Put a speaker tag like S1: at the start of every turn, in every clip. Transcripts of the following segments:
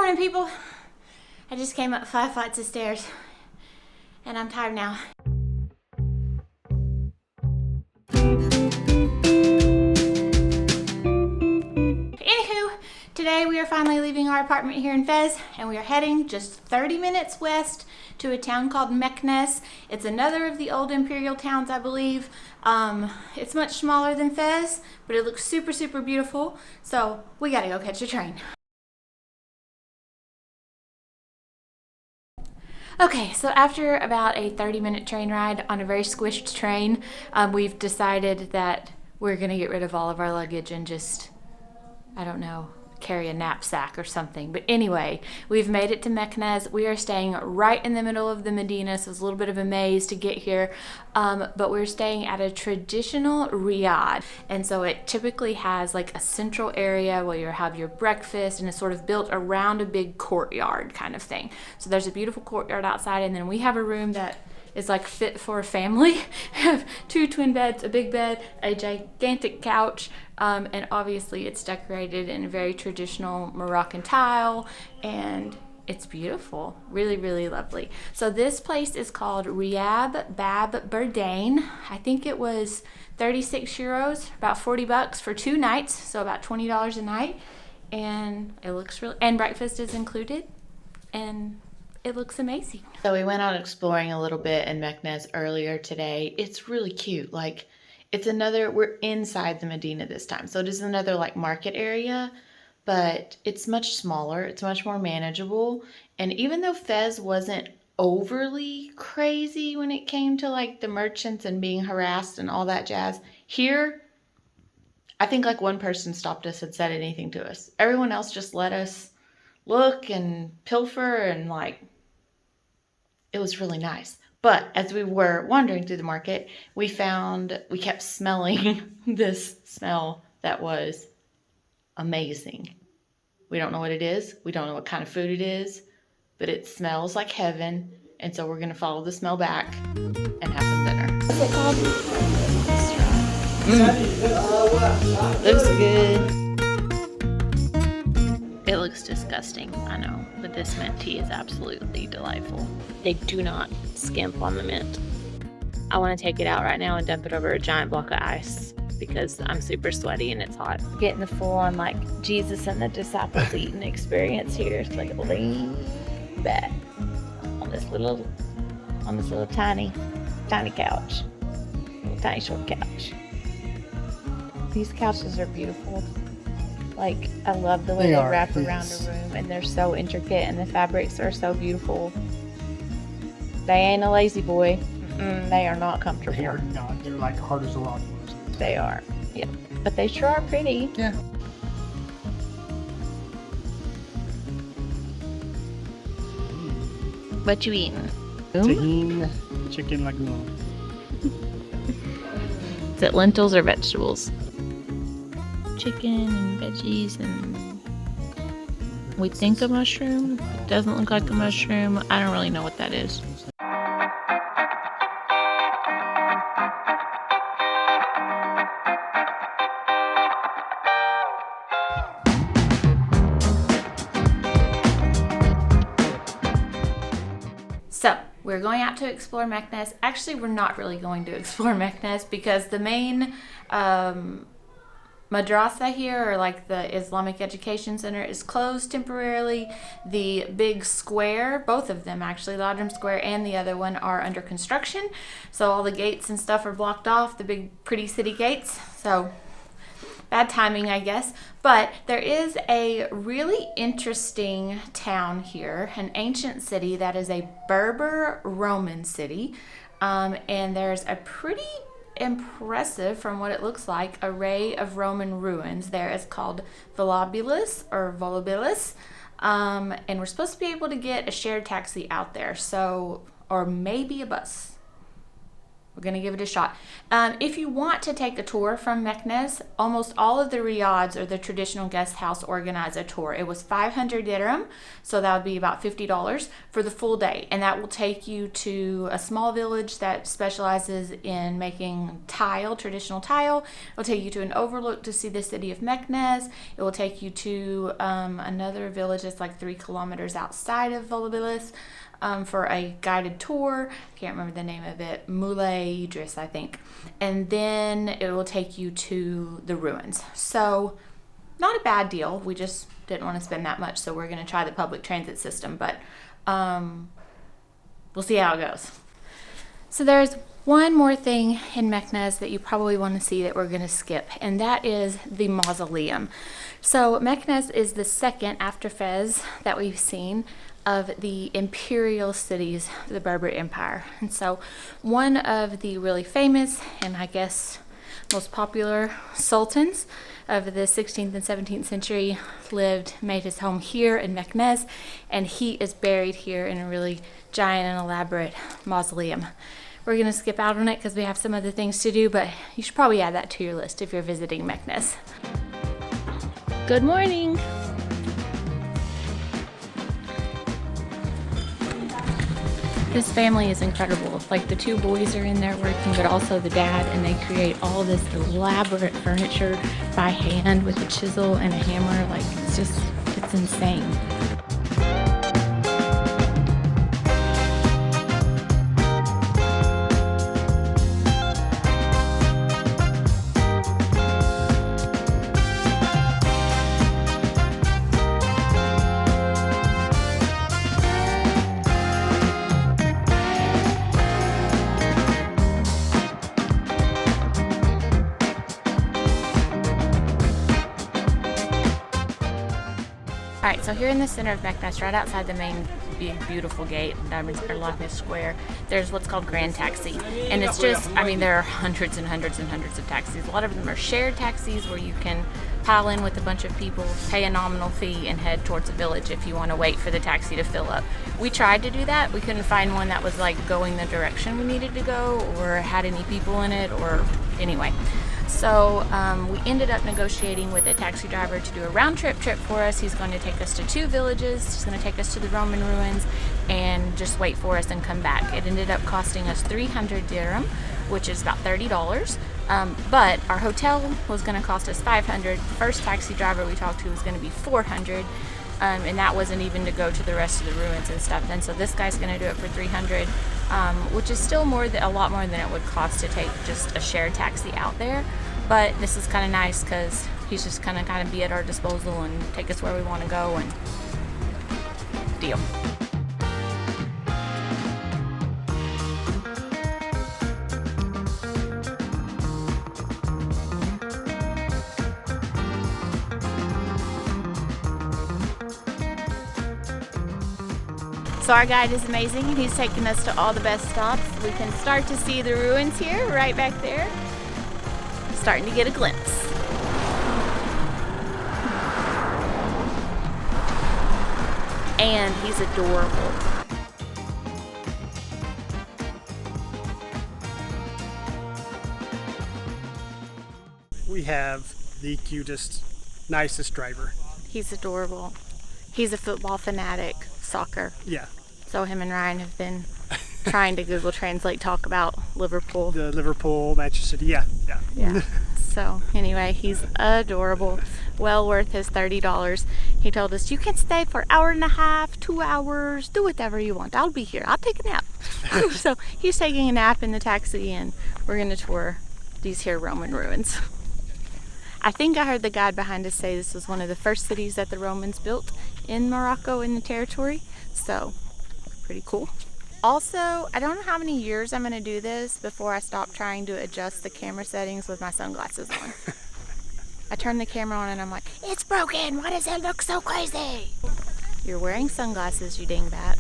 S1: morning, people. I just came up 5 flights of stairs and I'm tired now. Anywho, today we are finally leaving our apartment here in Fez and we are heading just 30 minutes west to a town called Meknes. It's another of the old imperial towns, I believe. It's much smaller than Fez, but it looks super, super beautiful. So we gotta go catch a train. Okay, so after about a 30-minute train ride on a very squished train, we've decided that we're gonna get rid of all of our luggage and just, I don't know, carry a knapsack or something. But anyway, we've made it to Meknes. We are staying right in the middle of the Medina, so it's a little bit of a maze to get here. But we're staying at a traditional riad. And so it typically has like a central area where you have your breakfast, and it's sort of built around a big courtyard kind of thing. So there's a beautiful courtyard outside, and then we have a room that is like fit for a family. We have 2 twin beds, a big bed, a gigantic couch, and obviously it's decorated in a very traditional Moroccan tile, and it's beautiful. Really, really lovely. So this place is called Riad Bab Berdain. I think it was 36 euros, about 40 bucks for 2 nights, so about $20 a night. And it looks really, and breakfast is included, and it looks amazing. So we went out exploring a little bit in Meknes earlier today. It's really cute. Like, it's another, we're inside the Medina this time. So it is another like market area, but it's much smaller. It's much more manageable. And even though Fez wasn't overly crazy when it came to like the merchants and being harassed and all that jazz, here, I think like one person stopped us and said anything to us. Everyone else just let us look and pilfer, and like, it was really nice. But as we were wandering through the market, we kept smelling this smell that was amazing. We don't know what it is. We don't know what kind of food it is, but it smells like heaven. And so we're going to follow the smell back and have some dinner. What's it called? Looks good. It looks disgusting, I know, but this mint tea is absolutely delightful. They do not skimp on the mint. I want to take it out right now and dump it over a giant block of ice because I'm super sweaty and it's hot. Getting the full-on like Jesus and the disciples eating experience here. It's like lean back on this little tiny couch, little tiny short couch. These couches are beautiful. Like, I love the way they wrap around a room, and they're so intricate, and the fabrics are so beautiful. They ain't a lazy boy. They are not comfortable.
S2: They are not. They're like hard as a rock.
S1: They are. Yeah. But they sure are pretty.
S2: Yeah.
S1: What you eating?
S2: Tahine chicken lagoon.
S1: Is it lentils or vegetables? Chicken and veggies, and we think a mushroom. It doesn't look like a mushroom. I don't really know what that is. So we're going out to explore Meknes. Actually, we're not really going to explore Meknes because the main madrasa here, or like the Islamic Education Center, is closed temporarily. The big square, both of them actually, the Ladrim Square and the other one, are under construction. So all the gates and stuff are blocked off, the big pretty city gates. So bad timing, I guess. But there is a really interesting town here, an ancient city that is a Berber Roman city. And there's a pretty impressive, from what it looks like, array of Roman ruins there. It's called Volubilis, and we're supposed to be able to get a shared taxi out there, so, or maybe a bus. we're going to give it a shot. If you want to take a tour from Meknes, almost all of the riads or the traditional guest house organize a tour. It was 500 dirham, so that would be about $50 for the full day. And that will take you to a small village that specializes in making tile, traditional tile. It will take you to an overlook to see the city of Meknes. It will take you to another village that's like 3 kilometers outside of Volubilis. For a guided tour. I can't remember the name of it. Moulay Idris, I think. And then it will take you to the ruins. So not a bad deal. We just didn't want to spend that much, so we're going to try the public transit system, but we'll see how it goes. So there's one more thing in Meknes that you probably want to see that we're going to skip, and that is the mausoleum. So Meknes is the second after Fez that we've seen of the imperial cities of the Berber Empire. And so one of the really famous and I guess most popular sultans of the 16th and 17th century made his home here in Meknes, and he is buried here in a really giant and elaborate mausoleum. We're going to skip out on it because we have some other things to do, but you should probably add that to your list if you're visiting Meknes. Good morning. This family is incredible. Like, the 2 boys are in there working, but also the dad, and they create all this elaborate furniture by hand with a chisel and a hammer. Like, it's insane. Alright, so here in the center of Meknes, right outside the main big beautiful gate, Loch Ness Square, there's what's called Grand Taxi. And it's just, I mean, there are hundreds and hundreds and hundreds of taxis. A lot of them are shared taxis where you can pile in with a bunch of people, pay a nominal fee, and head towards a village if you want to wait for the taxi to fill up. We tried to do that. We couldn't find one that was like going the direction we needed to go or had any people in it, or anyway. So we ended up negotiating with a taxi driver to do a round trip for us. He's going to take us to 2 villages. He's going to take us to the Roman ruins and just wait for us and come back. It ended up costing us 300 dirham, which is about $30. But our hotel was going to cost us 500. The first taxi driver we talked to was going to be 400. And that wasn't even to go to the rest of the ruins and stuff. And so this guy's going to do it for 300, which is still a lot more than it would cost to take just a shared taxi out there. But this is kind of nice because he's just going to kind of be at our disposal and take us where we want to go, and deal. So our guide is amazing. He's taking us to all the best stops. We can start to see the ruins here, right back there. Starting to get a glimpse. And he's adorable.
S2: We have the cutest, nicest driver.
S1: He's adorable. He's a football fanatic, soccer.
S2: Yeah.
S1: So him and Ryan have been trying to Google Translate talk about Liverpool.
S2: The Liverpool, Manchester City, yeah.
S1: So anyway, he's adorable. Well worth his $30. He told us, you can stay for an hour and a half, 2 hours, do whatever you want. I'll be here. I'll take a nap. So he's taking a nap in the taxi, and we're going to tour these here Roman ruins. I think I heard the guide behind us say this was one of the first cities that the Romans built in Morocco, in the territory. So pretty cool. Also, I don't know how many years I'm going to do this before I stop trying to adjust the camera settings with my sunglasses on. I turn the camera on and I'm like, it's broken! Why does it look so crazy? You're wearing sunglasses, you dingbat.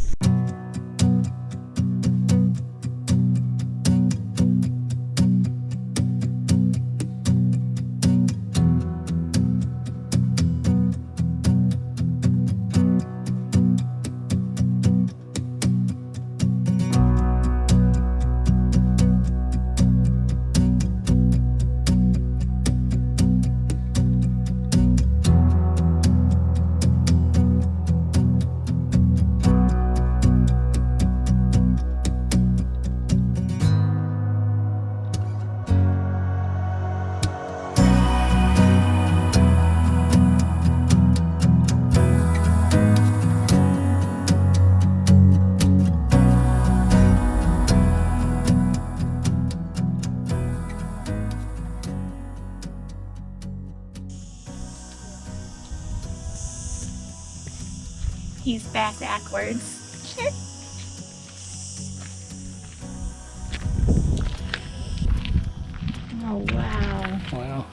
S1: He's backwards. Sure. Oh, wow.
S2: Wow.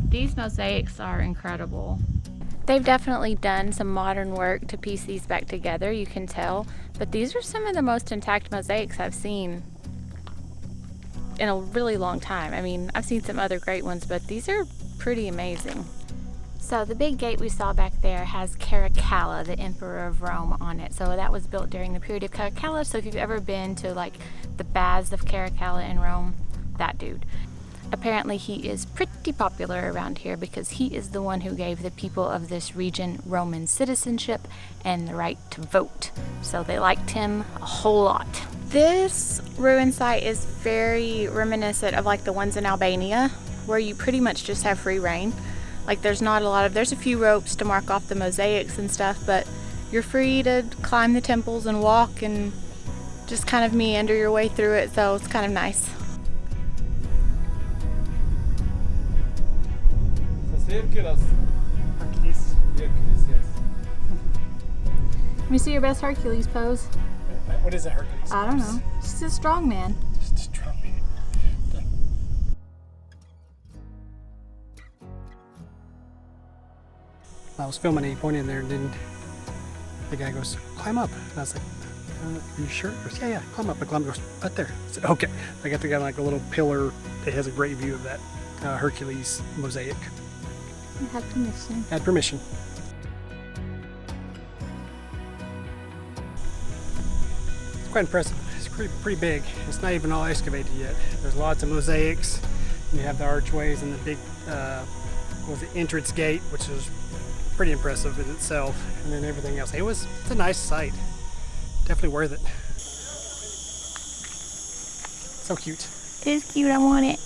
S1: These mosaics are incredible. They've definitely done some modern work to piece these back together, you can tell, but these are some of the most intact mosaics I've seen in a really long time. I mean, I've seen some other great ones, but these are pretty amazing. So the big gate we saw back there has Caracalla, the Emperor of Rome, on it. So that was built during the period of Caracalla. So if you've ever been to like the baths of Caracalla in Rome, that dude. Apparently he is pretty popular around here because he is the one who gave the people of this region Roman citizenship and the right to vote. So they liked him a whole lot. This ruin site is very reminiscent of like the ones in Albania, where you pretty much just have free reign. Like there's a few ropes to mark off the mosaics and stuff, but you're free to climb the temples and walk and just kind of meander your way through it, so it's kind of nice.
S2: Hercules.
S3: Hercules, yes.
S1: Let me see your best Hercules pose.
S2: What is a Hercules?
S1: I don't know. Just a strong man.
S2: Just a strong man. I was filming and he pointed in there and then the guy goes, climb up. And I was like, are you sure? He goes, yeah, climb up. I climbed, goes, right there. I said, okay. I got the guy like a little pillar that has a great view of that Hercules mosaic.
S1: You have permission.
S2: Had permission. It's quite impressive. It's pretty big. It's not even all excavated yet. There's lots of mosaics. And you have the archways and the big entrance gate, which is pretty impressive in itself, and then everything else. It's a nice site. Definitely worth it. So cute.
S1: It is cute. I want it.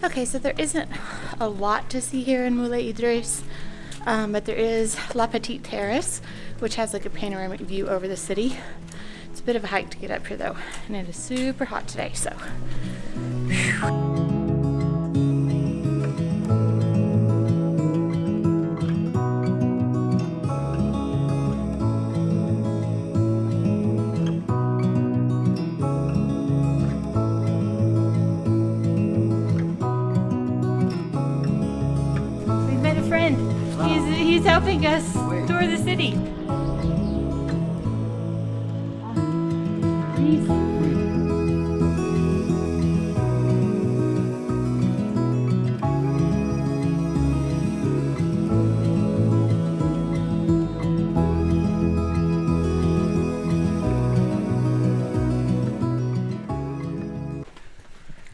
S1: Okay, so there isn't a lot to see here in Moulay Idriss, but there is La Petite Terrace, which has like a panoramic view over the city. It's a bit of a hike to get up here though, and it is super hot today, so. Whew. He's helping us tour the city.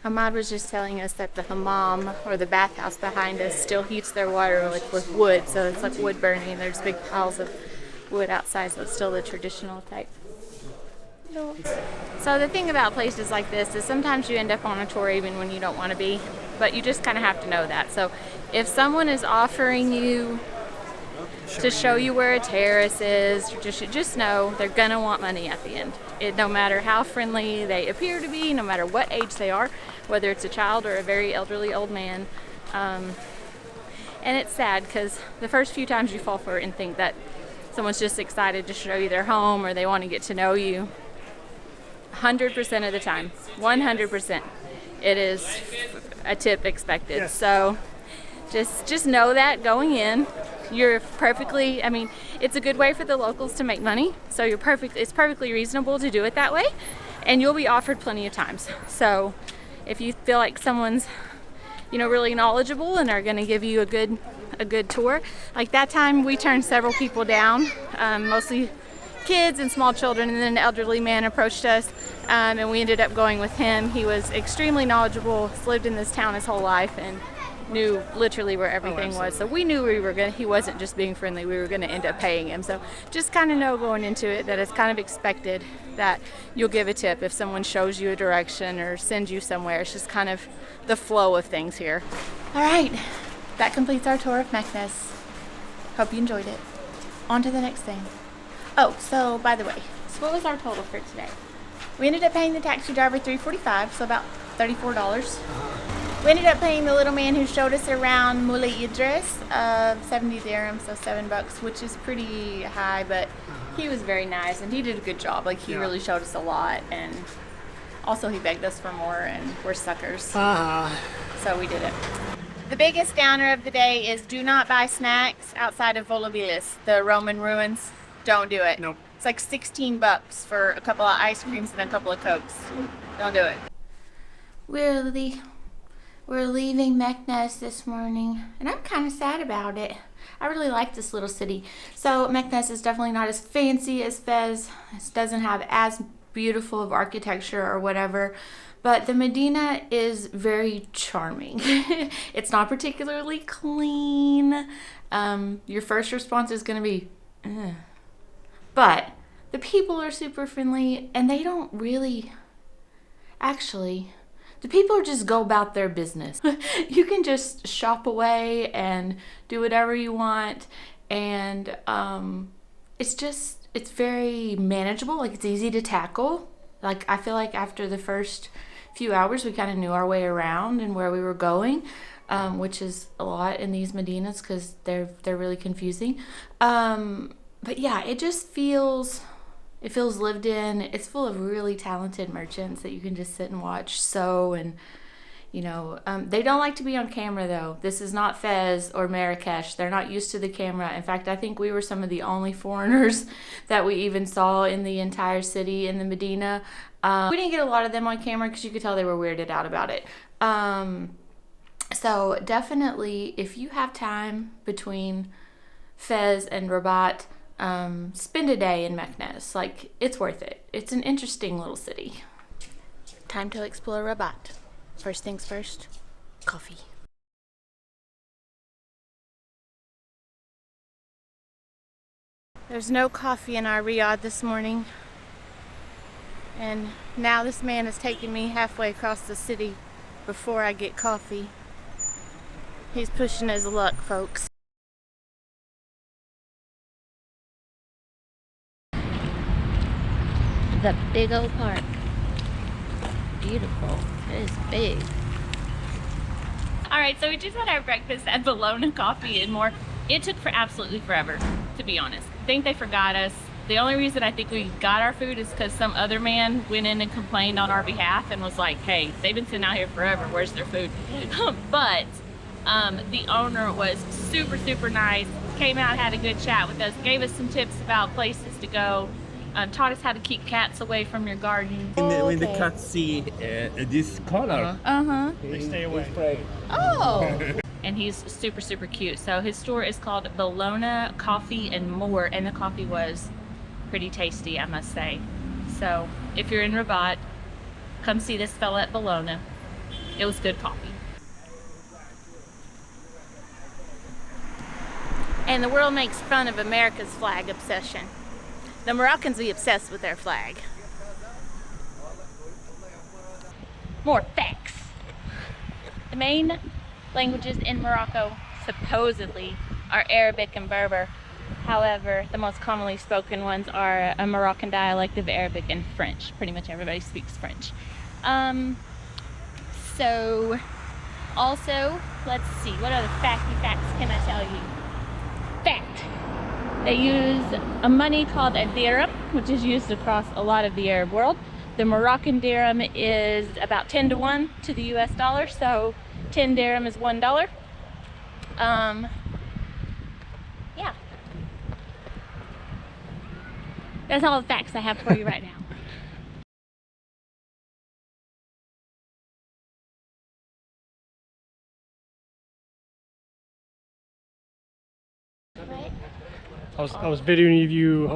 S1: Ahmad was just telling us that the hammam, or the bathhouse behind us, still heats their water like with wood, so it's like wood burning. There's big piles of wood outside, so it's still the traditional type. So the thing about places like this is sometimes you end up on a tour even when you don't want to be, but you just kind of have to know that. So if someone is offering you to show you where a terrace is, just know they're gonna want money at the end. No matter how friendly they appear to be, no matter what age they are, whether it's a child or a very elderly old man. And it's sad because the first few times you fall for it and think that someone's just excited to show you their home or they want to get to know you, 100% of the time, 100%, it is a tip expected. Yes. So just know that going in. You're perfectly, I mean, it's a good way for the locals to make money, so it's perfectly reasonable to do it that way, and you'll be offered plenty of times. So if you feel like someone's, really knowledgeable and are going to give you a good tour, like that time we turned several people down, mostly kids and small children, and then an elderly man approached us, and we ended up going with him. He was extremely knowledgeable, has lived in this town his whole life, and
S3: knew literally where everything was. So we knew he wasn't just being friendly, we were gonna end up paying him. So just kind of know going into it that it's kind of expected that you'll give a tip if someone shows you a direction or sends you somewhere. It's just kind of the flow of things here.
S1: All right, that completes our tour of Meknes. Hope you enjoyed it. On to the next thing. Oh, so by the way, so what was our total for today? We ended up paying the taxi driver $3.45, so about $34. We ended up paying the little man who showed us around Moulay Idris of 70 dirhams, so $7, which is pretty high, but he was very nice and he did a good job. Like, he really showed us a lot, and also he begged us for more, and we're suckers. So we did it. The biggest downer of the day is do not buy snacks outside of Volubilis, the Roman ruins. Don't do it.
S2: Nope.
S1: It's like $16 for a couple of ice creams and a couple of Cokes. Don't do it. We're leaving Meknes this morning, and I'm kind of sad about it. I really like this little city. So Meknes is definitely not as fancy as Fez. It doesn't have as beautiful of architecture or whatever, but the Medina is very charming. It's not particularly clean. Your first response is going to be, ugh. But the people are super friendly, and they don't really, actually, the people just go about their business. You can just shop away and do whatever you want, and it's very manageable. Like, it's easy to tackle. Like, I feel like after the first few hours, we kind of knew our way around and where we were going, which is a lot in these Medinas because they're really confusing. But yeah, it feels lived in. It's full of really talented merchants that you can just sit and watch sew, and they don't like to be on camera though. This is not Fez or Marrakesh. They're not used to the camera. In fact, I think we were some of the only foreigners that we even saw in the entire city in the Medina. We didn't get a lot of them on camera because you could tell they were weirded out about it. So definitely, if you have time between Fez and Rabat, spend a day in Meknes. Like, it's worth it. It's an interesting little city. Time to explore Rabat. First things first, coffee. There's no coffee in our riad this morning, and now this man has taken me halfway across the city before I get coffee. He's pushing his luck, folks. The big old park. Beautiful. It is big. All right, so we just had our breakfast at Bologna Coffee and More. It took absolutely forever, to be honest. I think they forgot us. The only reason I think we got our food is because some other man went in and complained on our behalf and was like, hey, they've been sitting out here forever, where's their food? But the owner was super, super nice, came out, had a good chat with us, gave us some tips about places to go, taught us how to keep cats away from your garden.
S4: When the cats see this color,
S2: They stay away.
S3: Oh! And he's super, super cute. So his store is called Bologna Coffee and More, and the coffee was pretty tasty, I must say. So if you're in Rabat, come see this fella at Bologna. It was good coffee. And the world makes fun of America's flag obsession. The Moroccans be obsessed with their flag. More facts. The main languages in Morocco supposedly are Arabic and Berber. However, the most commonly spoken ones are a Moroccan dialect of Arabic and French. Pretty much everybody speaks French. So also, let's see, what other facty facts can I tell you? Fact. They use a money called a dirham, which is used across a lot of the Arab world. The Moroccan dirham is about 10 to 1 to the US dollar, so 10 dirham is $1. Yeah. That's all the facts I have for you right now.
S2: I was videoing you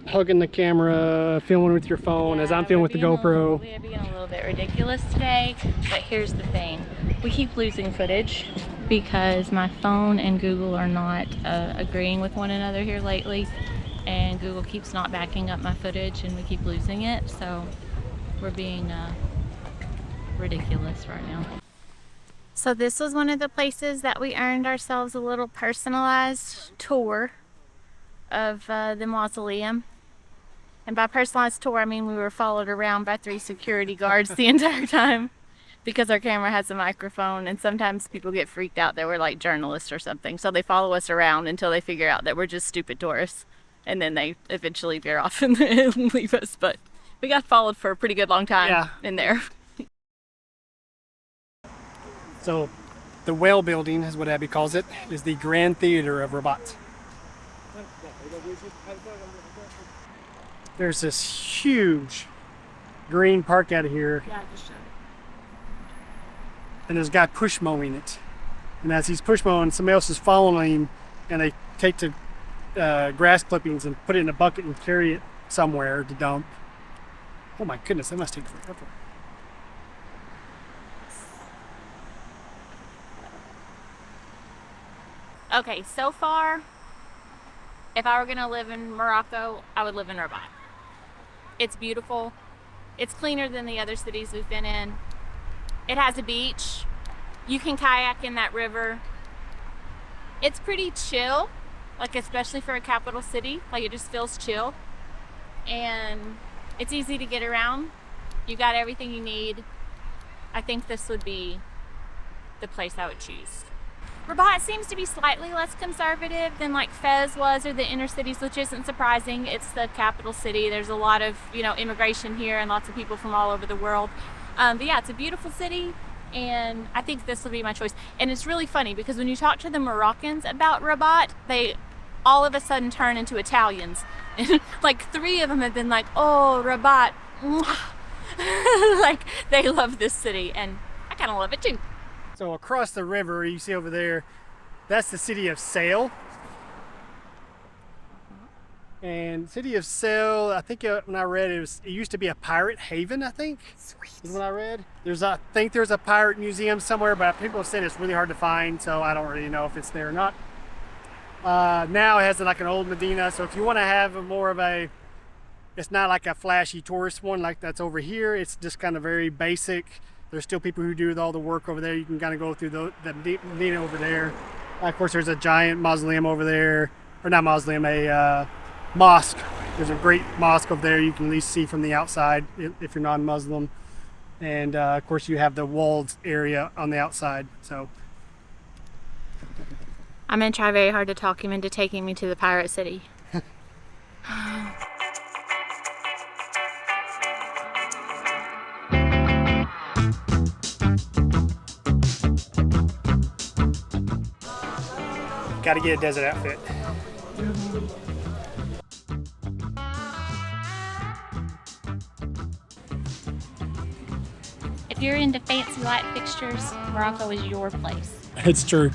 S2: hugging the camera, filming with your phone, as I'm filming with the GoPro.
S3: We're being a little bit ridiculous today, but here's the thing. We keep losing footage. because my phone and Google are not agreeing with one another here lately, and Google keeps not backing up my footage and we keep losing it, so we're being ridiculous right now. So this was one of the places that we earned ourselves a little personalized tour of the mausoleum. And by personalized tour, I mean we were followed around by 3 security guards the entire time because our camera has a microphone, and sometimes people get freaked out that we're like journalists or something. So they follow us around until they figure out that we're just stupid tourists. And then they eventually veer off and leave us. But we got followed for a pretty good long time in there.
S2: So the Whale Building, is what Abby calls it, is the Grand Theater of Rabat. There's this huge green park out of here.
S3: Yeah, just show it.
S2: And there's a guy push mowing it. And as he's push mowing, somebody else is following him, and they take the grass clippings and put it in a bucket and carry it somewhere to dump. Oh my goodness, that must take forever.
S3: Okay, so far, if I were gonna live in Morocco, I would live in Rabat. It's beautiful. It's cleaner than the other cities we've been in. It has a beach. You can kayak in that river. It's pretty chill, like especially for a capital city. Like it just feels chill. And it's easy to get around. You got everything you need. I think this would be the place I would choose. Rabat seems to be slightly less conservative than like Fez was, or the inner cities, which isn't surprising. It's the capital city. There's a lot of, immigration here and lots of people from all over the world. But yeah, it's a beautiful city, and I think this will be my choice. And it's really funny because when you talk to the Moroccans about Rabat, they all of a sudden turn into Italians. Like 3 of them have been like, oh, Rabat. Like they love this city, and I kind of love it too.
S2: So across the river, you see over there, that's the city of Sail. And city of Sail, I think when I read it used to be a pirate haven, I think. Sweet. Is what I read. I think there's a pirate museum somewhere, but people have said it's really hard to find, so I don't really know if it's there or not. Now it has like an old Medina, so if you want to have it's not like a flashy tourist one like that's over here. It's just kind of very basic. There's still people who do all the work over there. You can kind of go through the Medina over there. Of course, there's a giant mausoleum over there, or not mausoleum, a mosque. There's a great mosque over there you can at least see from the outside if you're non-Muslim. And of course, you have the walled area on the outside. So
S3: I'm gonna try very hard to talk him into taking me to the pirate city.
S2: Got to get a desert outfit.
S3: If you're into fancy light fixtures, Morocco is your place.
S2: It's true.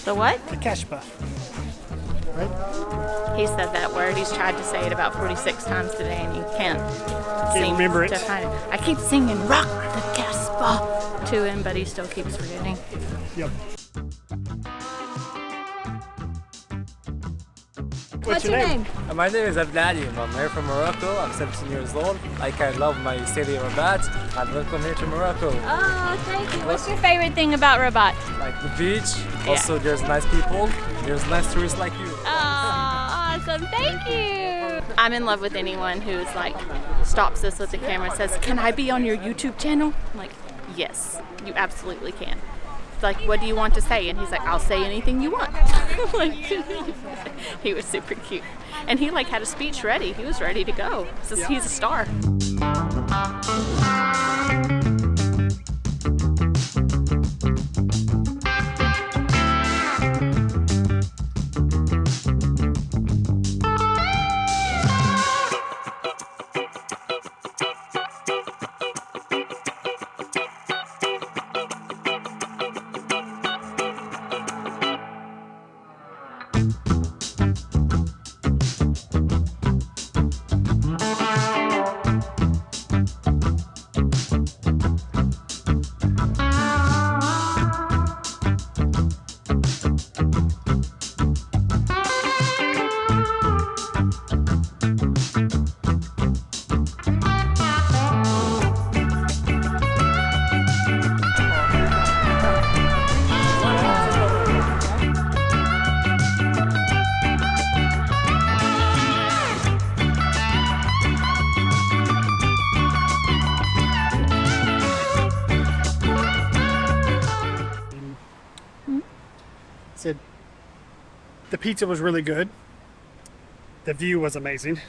S3: The what?
S2: The Kashba. Right?
S3: He said that word. He's tried to say it about 46 times today, and he can't seem
S2: remember it.
S3: to find it. I keep singing "Rock the Casbah" to him, but he still keeps forgetting.
S2: Yep.
S3: What's your name?
S5: My name is Abdelalim. I'm here from Morocco. I'm 17 years old. I love my city Rabat, and welcome here to Morocco.
S3: Oh, thank you. What's your favorite thing about Rabat?
S5: Like the beach. Also, there's nice people. There's nice tourists like you.
S3: Oh, awesome. Thank you. I'm in love with anyone who's like stops us with the camera and says, "Can I be on your YouTube channel?" I'm like, yes, you absolutely can. It's like, what do you want to say? And he's like, I'll say anything you want. Like, he was super cute. And he like had a speech ready. He was ready to go. He's a star.
S2: said the pizza was really good. The view was amazing.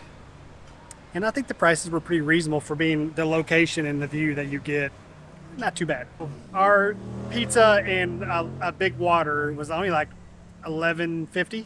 S2: And I think the prices were pretty reasonable for being the location and the view that you get. Not too bad. Our pizza and a big water was only like $11.50.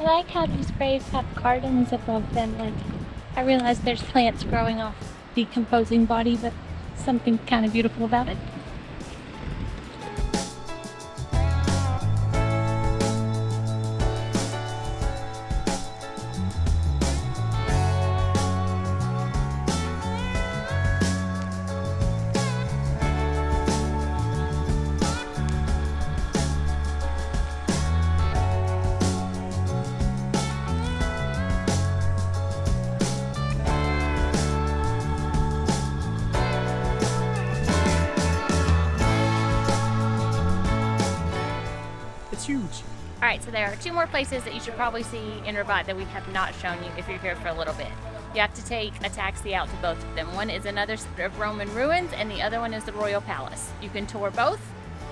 S3: I like how these graves have gardens above them. Like, I realize there's plants growing off decomposing body, but something kind of beautiful about it.
S2: It's huge.
S3: All right, so there are two more places that you should probably see in Rabat that we have not shown you if you're here for a little bit. You have to take a taxi out to both of them. One is another set of Roman ruins, and the other one is the Royal Palace. You can tour both,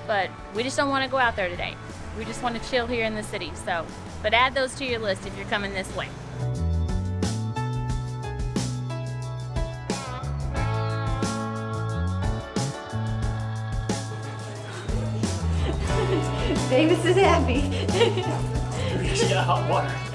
S3: but we just don't want to go out there today. We just want to chill here in the city. So, but add those to your list if you're coming this way.
S1: Davis is happy.
S2: Yeah, hot water.